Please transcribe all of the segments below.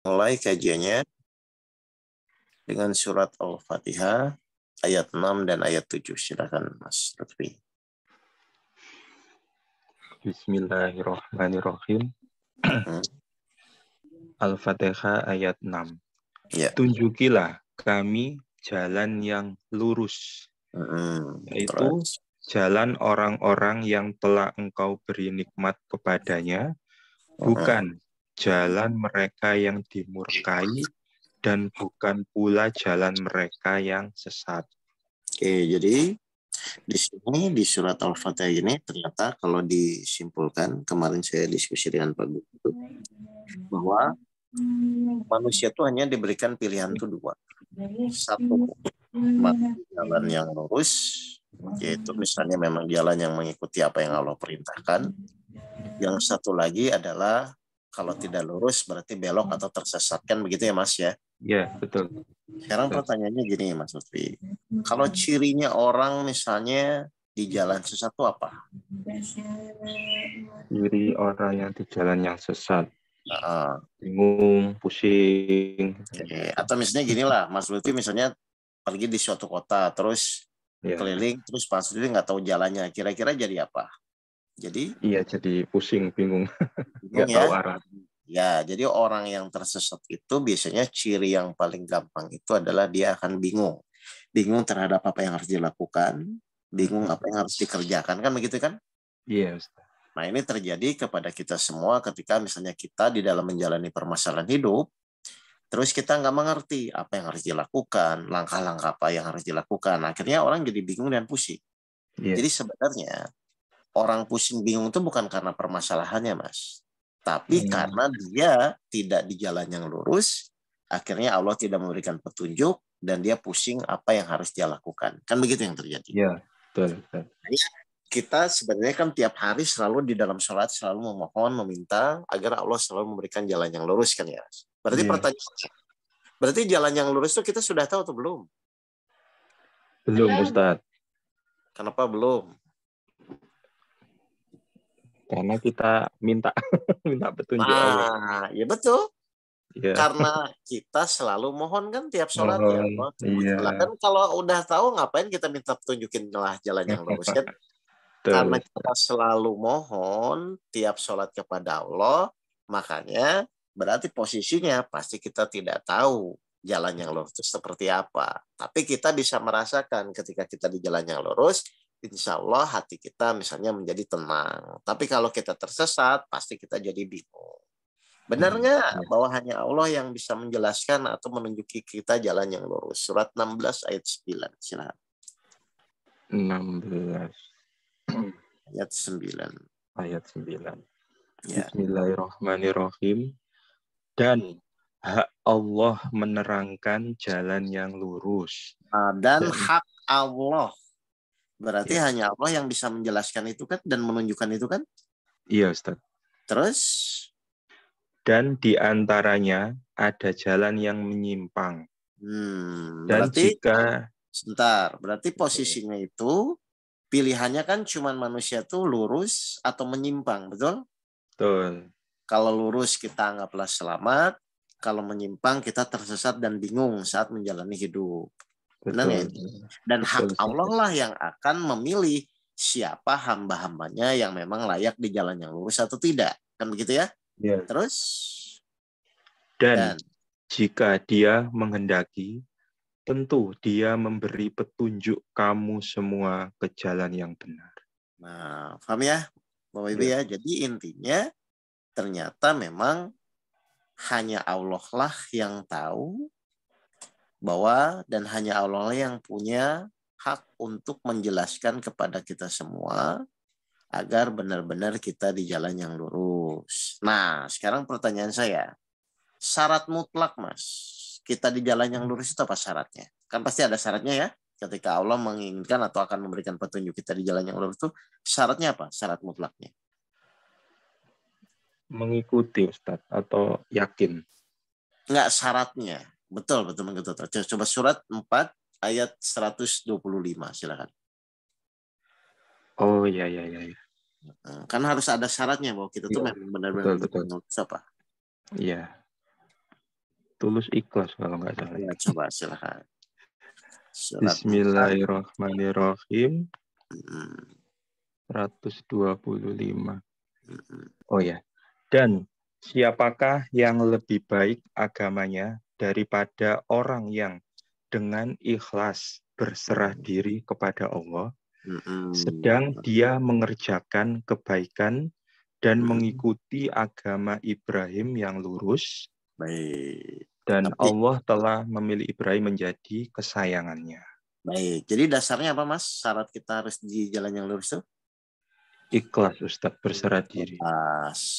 Mulai kajiannya dengan surat Al-Fatihah ayat 6 dan ayat 7. Silakan Mas Lutfi. Bismillahirrahmanirrahim. Al-Fatihah ayat 6. Ya. Tunjukilah kami jalan yang lurus, yaitu Terus. jalan orang-orang yang telah Engkau beri nikmat kepadanya, bukan jalan mereka yang dimurkai dan bukan pula jalan mereka yang sesat. Oke, jadi di sini di surat Al-Fatihah ini ternyata kalau disimpulkan, kemarin saya diskusi dengan Pak Guru bahwa manusia itu hanya diberikan pilihan itu dua. Satu, jalan yang lurus, yaitu misalnya memang jalan yang mengikuti apa yang Allah perintahkan. Yang satu lagi adalah kalau tidak lurus berarti belok atau tersesat, kan begitu ya Mas ya? Ya, betul. Sekarang pertanyaannya gini Mas Lutfi, kalau cirinya orang misalnya di jalan sesat itu apa? Ciri orang yang di jalan yang sesat, bingung, pusing. Atau misalnya gini lah, Mas Lutfi misalnya pergi di suatu kota, terus keliling, terus pas Lutfi nggak tahu jalannya, kira-kira jadi apa? Jadi? Iya, jadi pusing, bingung, Bingung nggak tahu ya? arah. Ya, jadi orang yang tersesat itu biasanya ciri yang paling gampang itu adalah dia akan bingung. Bingung terhadap apa yang harus dilakukan, bingung apa yang harus dikerjakan, kan begitu kan? Iya, Ustaz. Nah, ini terjadi kepada kita semua ketika misalnya kita di dalam menjalani permasalahan hidup, terus kita nggak mengerti apa yang harus dilakukan, langkah-langkah apa yang harus dilakukan. Akhirnya orang jadi bingung dan pusing. Iya. Jadi sebenarnya orang pusing bingung itu bukan karena permasalahannya, Mas. Tapi karena dia tidak di jalan yang lurus, akhirnya Allah tidak memberikan petunjuk, dan dia pusing apa yang harus dia lakukan. Kan begitu yang terjadi. Iya, betul. Kita sebenarnya kan tiap hari selalu di dalam sholat selalu memohon, meminta agar Allah selalu memberikan jalan yang lurus kan ya. Berarti pertanyaannya, berarti jalan yang lurus itu kita sudah tahu atau belum? Belum, Ustaz. Kenapa belum? Karena kita minta petunjuk Allah. Ya betul. Ya. Karena kita selalu mohon kan tiap sholat, ya Allah. Iya. Kan kalau udah tahu ngapain kita minta petunjukin lah jalan yang lurus kan? Karena kita selalu mohon tiap sholat kepada Allah, makanya berarti posisinya pasti kita tidak tahu jalan yang lurus itu seperti apa. Tapi kita bisa merasakan ketika kita di jalan yang lurus, insya Allah hati kita misalnya menjadi tenang. Tapi kalau kita tersesat, pasti kita jadi bingung. Benar nggak bahwa hanya Allah yang bisa menjelaskan atau menunjuki kita jalan yang lurus? Surat 16 ayat 9. Silakan. 16. Ayat 9. Ayat 9. Ya. Bismillahirrahmanirrahim. Dan hak Allah menerangkan jalan yang lurus. Dan hak Allah. Berarti hanya Allah yang bisa menjelaskan itu kan dan menunjukkan itu kan? Iya, Ustaz. Terus? Dan di antaranya ada jalan yang menyimpang. Dan berarti, jika... Sebentar, berarti posisinya itu pilihannya kan cuma manusia tuh lurus atau menyimpang, betul? Betul. Kalau lurus kita anggaplah selamat, kalau menyimpang kita tersesat dan bingung saat menjalani hidup. Benar ya? Dan hak Allah lah yang akan memilih siapa hamba-hambanya yang memang layak di jalan yang lurus atau tidak. Kan begitu ya? Ya. Terus? Dan jika dia menghendaki, tentu dia memberi petunjuk kamu semua ke jalan yang benar. Nah, paham ya, Bapak Ibu ya? Jadi intinya ternyata memang hanya Allah lah yang tahu bahwa dan hanya Allah lah yang punya hak untuk menjelaskan kepada kita semua agar benar-benar kita di jalan yang lurus. Nah, sekarang pertanyaan saya, syarat mutlak Mas, kita di jalan yang lurus itu apa syaratnya? Kan pasti ada syaratnya ya, ketika Allah menginginkan atau akan memberikan petunjuk kita di jalan yang lurus itu, syaratnya apa? Syarat mutlaknya? Mengikuti Ustadz atau yakin? Enggak, syaratnya. Betul mengikuti. Coba surat 4 ayat 125, silakan. Oh iya. Kan harus ada syaratnya bahwa kita tuh memang benar-benar apa? Iya. Tulus ikhlas kalau nggak salah. Ya, coba silakan. Surat 4. Bismillahirrahmanirrahim. Mm, 125. mm, Oh ya. Dan siapakah yang lebih baik agamanya daripada orang yang dengan ikhlas berserah diri kepada Allah, sedang dia mengerjakan kebaikan dan mengikuti agama Ibrahim yang lurus, Baik. dan Tapi Allah telah memilih Ibrahim menjadi kesayangannya. baik. Jadi dasarnya apa, Mas? Syarat kita harus di jalan yang lurus itu? Ikhlas, Ustadz, berserah diri.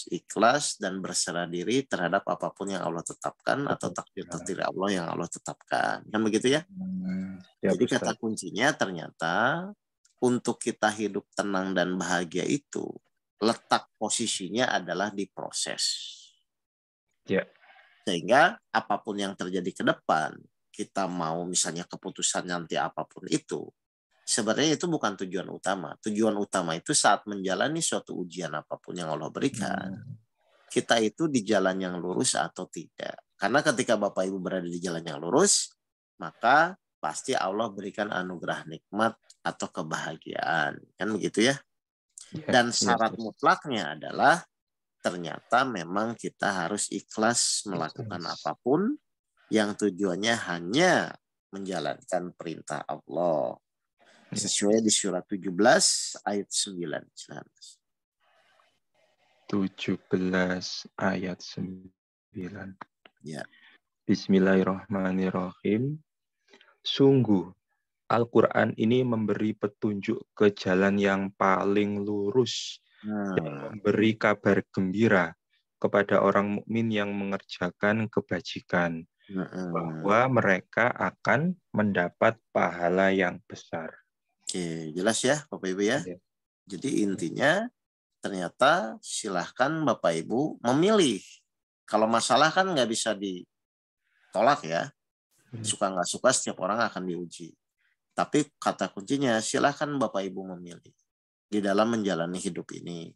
Ikhlas dan berserah diri terhadap apapun yang Allah tetapkan atau takdir Allah yang Allah tetapkan. Kan begitu ya? Ya, Jadi kata Ustadz. kuncinya ternyata untuk kita hidup tenang dan bahagia itu letak posisinya adalah di proses. Ya. Sehingga apapun yang terjadi ke depan, kita mau misalnya keputusan nanti apapun itu, sebenarnya itu bukan tujuan utama. Tujuan utama itu saat menjalani suatu ujian apapun yang Allah berikan, kita itu di jalan yang lurus atau tidak. Karena ketika Bapak Ibu berada di jalan yang lurus, maka pasti Allah berikan anugerah nikmat atau kebahagiaan. Kan begitu ya? Dan syarat mutlaknya adalah ternyata memang kita harus ikhlas melakukan apapun yang tujuannya hanya menjalankan perintah Allah. Sesuai di surat 17 ayat 9. 17 ayat 9. Ya. Bismillahirrahmanirrahim. Sungguh, Al-Quran ini memberi petunjuk ke jalan yang paling lurus dan memberi kabar gembira kepada orang mukmin yang mengerjakan kebajikan, bahwa mereka akan mendapat pahala yang besar. Oke, jelas ya Bapak Ibu ya. Jadi intinya ternyata silahkan Bapak Ibu memilih. Kalau masalah kan nggak bisa ditolak ya. Suka nggak suka setiap orang akan diuji. Tapi kata kuncinya silahkan Bapak Ibu memilih. Di dalam menjalani hidup ini.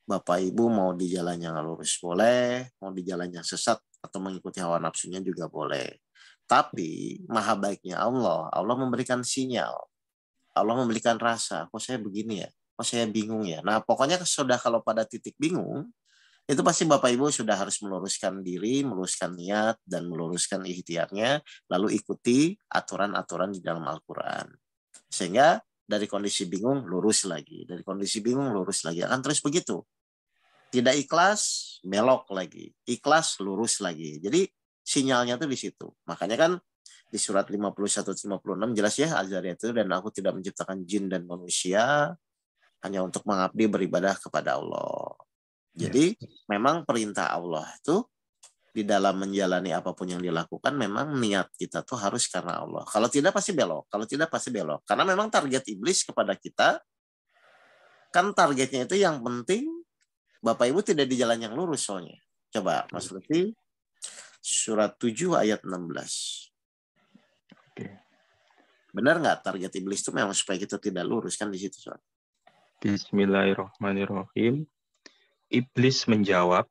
Bapak Ibu mau di jalan yang lurus boleh, mau di jalan yang sesat atau mengikuti hawa nafsunya juga boleh. Tapi maha baiknya Allah memberikan sinyal. Allah memberikan rasa, kok saya begini ya, kok saya bingung ya. Nah pokoknya sudah kalau pada titik bingung, itu pasti Bapak Ibu sudah harus meluruskan diri, meluruskan niat, dan meluruskan ikhtiarnya, lalu ikuti aturan-aturan di dalam Al-Quran. Sehingga dari kondisi bingung, lurus lagi. Dari kondisi bingung, lurus lagi. Akan terus begitu. Tidak ikhlas, belok lagi. Ikhlas, lurus lagi. Jadi sinyalnya tuh di situ. Makanya kan di surat 51-56 jelas ya Al-Zariyat itu, dan aku tidak menciptakan jin dan manusia hanya untuk mengabdi beribadah kepada Allah. Jadi memang perintah Allah itu di dalam menjalani apapun yang dilakukan memang niat kita tuh harus karena Allah. Kalau tidak pasti belok. Kalau tidak pasti belok. Karena memang target iblis kepada kita kan targetnya itu yang penting Bapak Ibu tidak di jalan yang lurus soalnya. Coba Mas Lutfi surat 7 ayat 16. Benar nggak target iblis itu memang supaya kita tidak lurus kan di situ soalnya. Bismillahirrahmanirrahim. Iblis menjawab,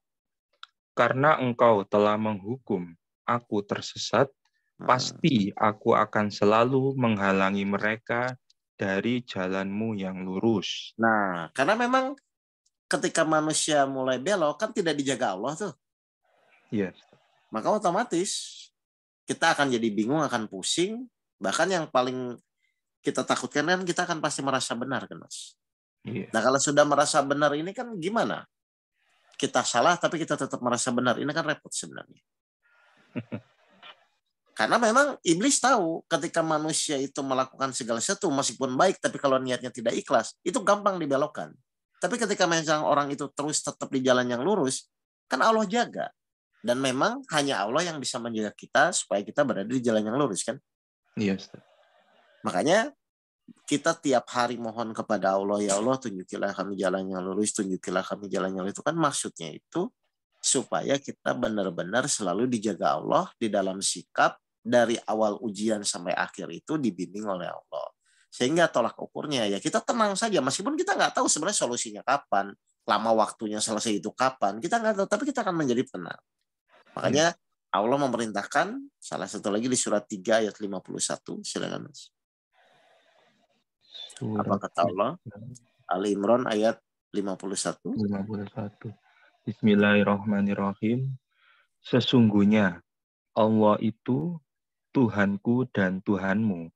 karena engkau telah menghukum aku tersesat, pasti aku akan selalu menghalangi mereka dari jalanmu yang lurus. Nah, karena memang ketika manusia mulai belok kan tidak dijaga Allah tuh. Yes. Maka otomatis kita akan jadi bingung, akan pusing. Bahkan yang paling kita takutkan kan kita akan pasti merasa benar kan Mas. Yes. Nah kalau sudah merasa benar ini kan gimana? Kita salah tapi kita tetap merasa benar. Ini kan repot sebenarnya. Karena memang iblis tahu ketika manusia itu melakukan segala sesuatu meskipun baik tapi kalau niatnya tidak ikhlas itu gampang dibelokkan. Tapi ketika memang orang itu terus tetap di jalan yang lurus, kan Allah jaga. Dan memang hanya Allah yang bisa menjaga kita supaya kita berada di jalan yang lurus kan. Yes. Makanya kita tiap hari mohon kepada Allah, ya Allah tunjukilah kami jalan yang lurus, tunjukilah kami jalan yang lurus. Itu kan maksudnya itu supaya kita benar-benar selalu dijaga Allah di dalam sikap dari awal ujian sampai akhir itu dibimbing oleh Allah. Sehingga tolak ukurnya ya kita tenang saja meskipun kita nggak tahu sebenarnya solusinya kapan, lama waktunya selesai itu kapan, kita nggak tahu tapi kita akan menjadi tenang. Makanya Allah memerintahkan salah satu lagi di surat 3 ayat 51. Silakan Mas. Apa Surat kata Allah? Ali Imran ayat 51. 51. Bismillahirrahmanirrahim. Sesungguhnya Allah itu Tuhanku dan Tuhanmu.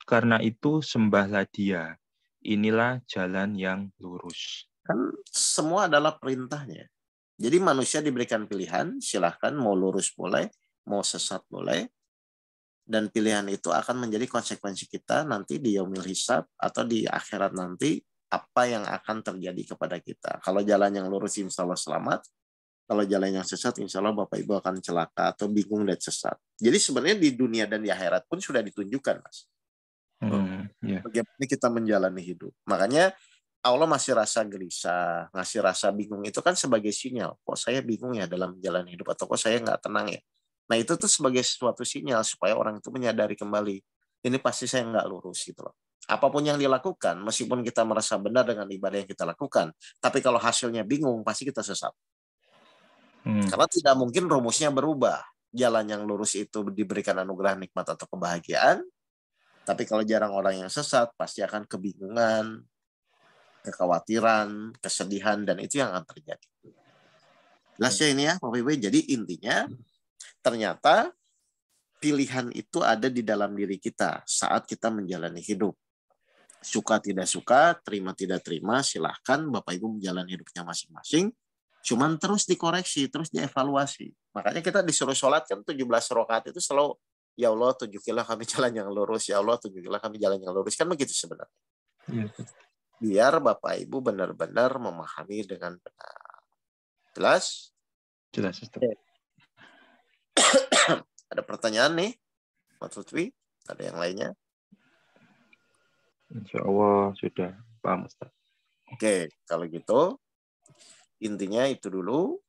Karena itu sembahlah Dia. Inilah jalan yang lurus. Kan semua adalah perintahnya. Jadi manusia diberikan pilihan, silahkan mau lurus boleh, mau sesat boleh. Dan pilihan itu akan menjadi konsekuensi kita nanti di yaumil hisab atau di akhirat nanti, apa yang akan terjadi kepada kita. Kalau jalan yang lurus insya Allah selamat, kalau jalan yang sesat insya Allah Bapak Ibu akan celaka atau bingung dan sesat. Jadi sebenarnya di dunia dan di akhirat pun sudah ditunjukkan, Mas. Bagaimana kita menjalani hidup. Makanya Allah masih rasa gelisah, ngasih rasa bingung itu kan sebagai sinyal. Kok saya bingung ya dalam menjalani hidup, atau kok saya nggak tenang ya. Nah itu tuh sebagai suatu sinyal supaya orang itu menyadari kembali, ini pasti saya nggak lurus gitu loh. Apapun yang dilakukan, meskipun kita merasa benar dengan ibadah yang kita lakukan, tapi kalau hasilnya bingung, pasti kita sesat. Karena tidak mungkin rumusnya berubah. Jalan yang lurus itu diberikan anugerah nikmat atau kebahagiaan, tapi kalau jarang orang yang sesat, pasti akan kebingungan, kekhawatiran, kesedihan, dan itu yang akan terjadi. Jelas ya ini ya, Bapak Ibu. Jadi intinya, ternyata pilihan itu ada di dalam diri kita saat kita menjalani hidup. Suka tidak suka, terima tidak terima, silahkan Bapak Ibu menjalani hidupnya masing-masing. Cuman terus dikoreksi, terus dievaluasi. Makanya kita disuruh sholat kan 17 rakaat itu selalu, ya Allah tunjukilah kami jalan yang lurus, ya Allah tunjukilah kami jalan yang lurus. Kan begitu sebenarnya. Biar Bapak Ibu benar-benar memahami dengan benar. Jelas? Jelas. Ada pertanyaan nih, Mas Lutfi? Ada yang lainnya? Insya Allah sudah paham, Ustaz. Oke, kalau gitu intinya itu dulu.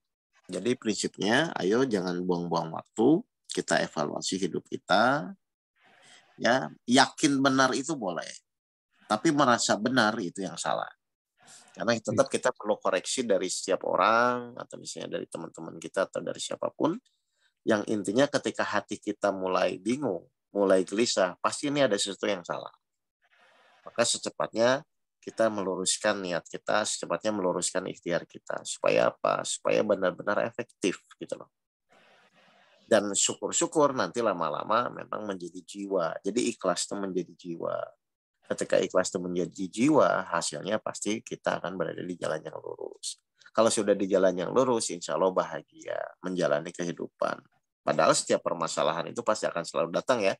Jadi prinsipnya, ayo jangan buang-buang waktu. Kita evaluasi hidup kita. Ya, yakin benar itu boleh. Tapi merasa benar itu yang salah. Karena tetap kita perlu koreksi dari setiap orang, atau misalnya dari teman-teman kita, atau dari siapapun. Yang intinya ketika hati kita mulai bingung, mulai gelisah, pasti ini ada sesuatu yang salah. Maka secepatnya kita meluruskan niat kita, secepatnya meluruskan ikhtiar kita. Supaya apa? Supaya benar-benar efektif gitu loh. Dan syukur-syukur nanti lama-lama memang menjadi jiwa. Jadi ikhlas itu menjadi jiwa. Ketika ikhlas itu menjadi jiwa, hasilnya pasti kita akan berada di jalan yang lurus. Kalau sudah di jalan yang lurus, insya Allah bahagia menjalani kehidupan. Padahal setiap permasalahan itu pasti akan selalu datang ya.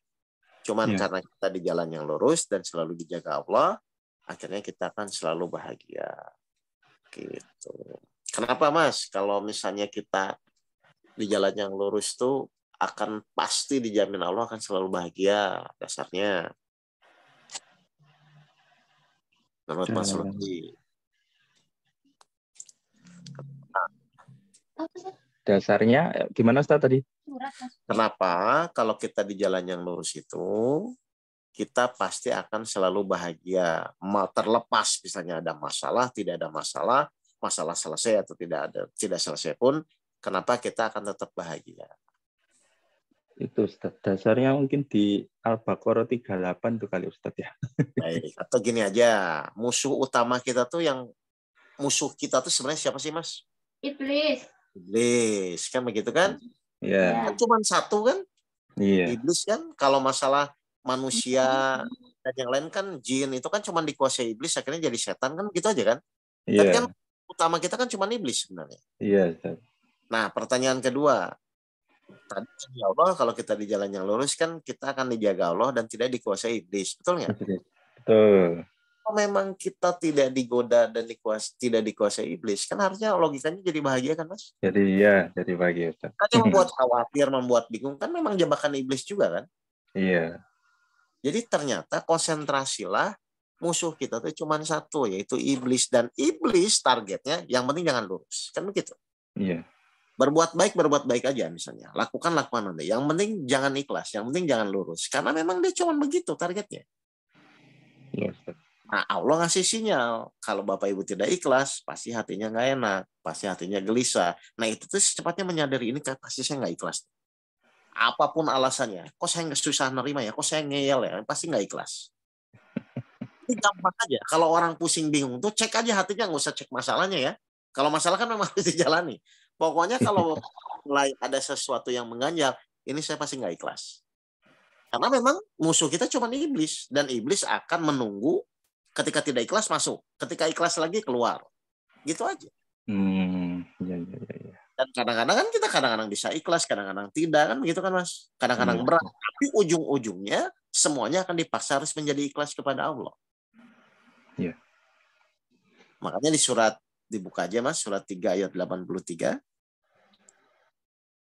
Cuman karena kita di jalan yang lurus dan selalu dijaga Allah, akhirnya kita akan selalu bahagia. Gitu. Kenapa Mas? Kalau misalnya kita di jalan yang lurus tuh akan pasti dijamin Allah akan selalu bahagia dasarnya. Menurut Mas Lutfi. Dasarnya gimana Ustaz tadi? Kenapa kalau kita di jalan yang lurus itu kita pasti akan selalu bahagia. Terlepas misalnya ada masalah, tidak ada masalah, masalah selesai atau tidak selesai pun, kenapa kita akan tetap bahagia? Itu Ustaz, dasarnya mungkin di Al-Baqarah 38 tuh kali Ustaz ya. Baik, atau gini aja, musuh utama kita tuh musuh kita tuh sebenarnya siapa sih Mas? Iblis. Iblis, kan begitu kan? Iya. Kan cuma satu kan? Iya. Iblis kan, kalau masalah manusia dan yang lain kan jin itu kan cuma dikuasai iblis, akhirnya jadi setan kan gitu aja kan? Iya. Tapi kan utama kita kan cuma iblis sebenarnya. Iya, Ustaz. Nah, pertanyaan kedua. Tadi ya Allah, kalau kita di jalan yang lurus kan kita akan dijaga Allah dan tidak dikuasai iblis, betul nggak? Betul. Kalau memang kita tidak digoda dan tidak dikuasai iblis, kan harusnya logikanya jadi bahagia kan Mas? Jadi jadi bahagia Ustaz. Kan yang membuat khawatir, membuat bingung kan memang jebakan iblis juga kan? Iya. Jadi ternyata konsentrasilah musuh kita tuh cuma satu, yaitu iblis. Dan iblis targetnya yang penting jangan lurus, kan begitu? Iya. Berbuat baik aja misalnya. Lakukan nanti. Yang penting jangan ikhlas. Yang penting jangan lurus. Karena memang dia cuma begitu targetnya. Iya, Ustaz. Nah, Allah ngasih sinyal. Kalau Bapak Ibu tidak ikhlas, pasti hatinya nggak enak. Pasti hatinya gelisah. Nah, itu tuh secepatnya menyadari ini pasti saya nggak ikhlas. Apapun alasannya. Kok saya nggak susah nerima ya? Kok saya ngeyel ya? Pasti nggak ikhlas. Ini gampang aja. Kalau orang pusing bingung tuh cek aja hatinya, nggak usah cek masalahnya ya. Kalau masalah kan memang harus dijalani. Pokoknya kalau mulai ada sesuatu yang mengganjal, ini saya pasti nggak ikhlas. Karena memang musuh kita cuma iblis. Dan iblis akan menunggu ketika tidak ikhlas masuk. Ketika ikhlas lagi keluar. Gitu aja. Ya. Dan kadang-kadang kan kita kadang-kadang bisa ikhlas, kadang-kadang tidak. Kan begitu kan Mas? Kadang-kadang berat. Tapi ujung-ujungnya semuanya akan dipaksa harus menjadi ikhlas kepada Allah. Ya. Makanya di surat, dibuka aja Mas, surat 3 ayat 83.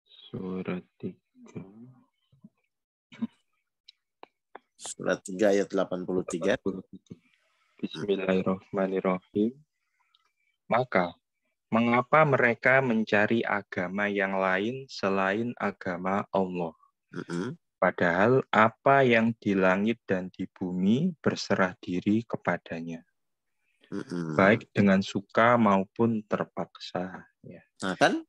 Surat 3. Surat 3 ayat 83. Bismillahirrahmanirrahim. Maka, mengapa mereka mencari agama yang lain selain agama Allah? Padahal apa yang di langit dan di bumi berserah diri kepadanya. Baik dengan suka maupun terpaksa. Ya. Nah kan?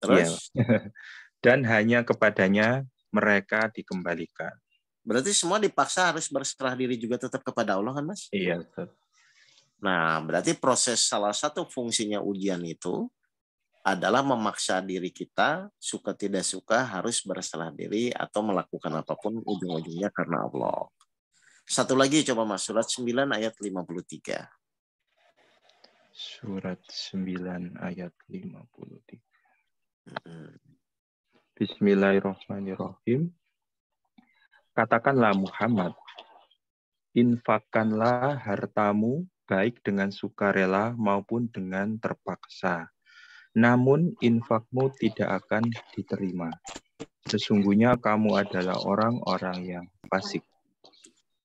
Terus? Ya. Dan hanya kepadanya mereka dikembalikan. Berarti semua dipaksa harus berserah diri juga tetap kepada Allah kan Mas? Iya. Nah, berarti proses salah satu fungsinya ujian itu adalah memaksa diri kita, suka tidak suka harus berserah diri atau melakukan apapun ujung-ujungnya karena Allah. Satu lagi coba Mas, surat 9 ayat 53. Surat 9 ayat 53. Bismillahirrahmanirrahim. Katakanlah Muhammad, infakkanlah hartamu baik dengan sukarela maupun dengan terpaksa. Namun infakmu tidak akan diterima. Sesungguhnya kamu adalah orang-orang yang fasik.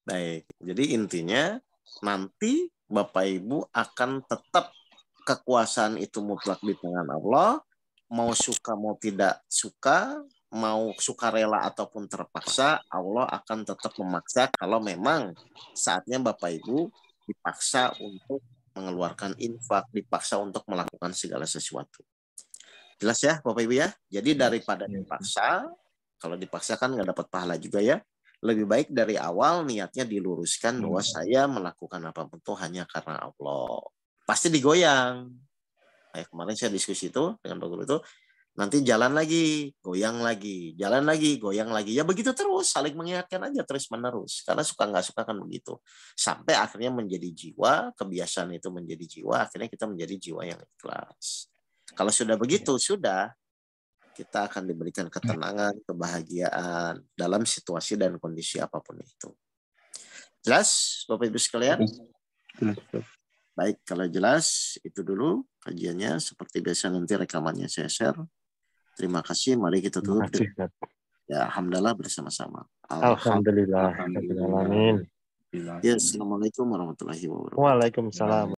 Baik, jadi intinya nanti Bapak Ibu akan tetap kekuasaan itu mutlak di tangan Allah, mau suka mau tidak suka, mau sukarela ataupun terpaksa, Allah akan tetap memaksa kalau memang saatnya Bapak Ibu dipaksa untuk mengeluarkan infak, dipaksa untuk melakukan segala sesuatu. Jelas ya Bapak Ibu ya? Jadi daripada dipaksa, kalau dipaksa kan nggak dapat pahala juga ya. Lebih baik dari awal niatnya diluruskan bahwa saya melakukan apapun itu hanya karena Allah. Pasti digoyang. Kayak kemarin saya diskusi itu dengan Pak Guru itu, nanti jalan lagi, goyang lagi, jalan lagi, goyang lagi. Ya begitu terus, saling mengingatkan aja terus menerus. Karena suka nggak suka kan begitu. Sampai akhirnya menjadi jiwa, kebiasaan itu menjadi jiwa, akhirnya kita menjadi jiwa yang ikhlas. Kalau sudah begitu, sudah kita akan diberikan ketenangan, kebahagiaan dalam situasi dan kondisi apapun itu. Jelas, Bapak Ibu sekalian? Baik, kalau jelas, itu dulu kajiannya. Seperti biasa nanti rekamannya saya share. Terima kasih, mari kita tutup. Ya, alhamdulillah bersama-sama. Alhamdulillah. Ya, assalamualaikum warahmatullahi wabarakatuh. Waalaikumsalam.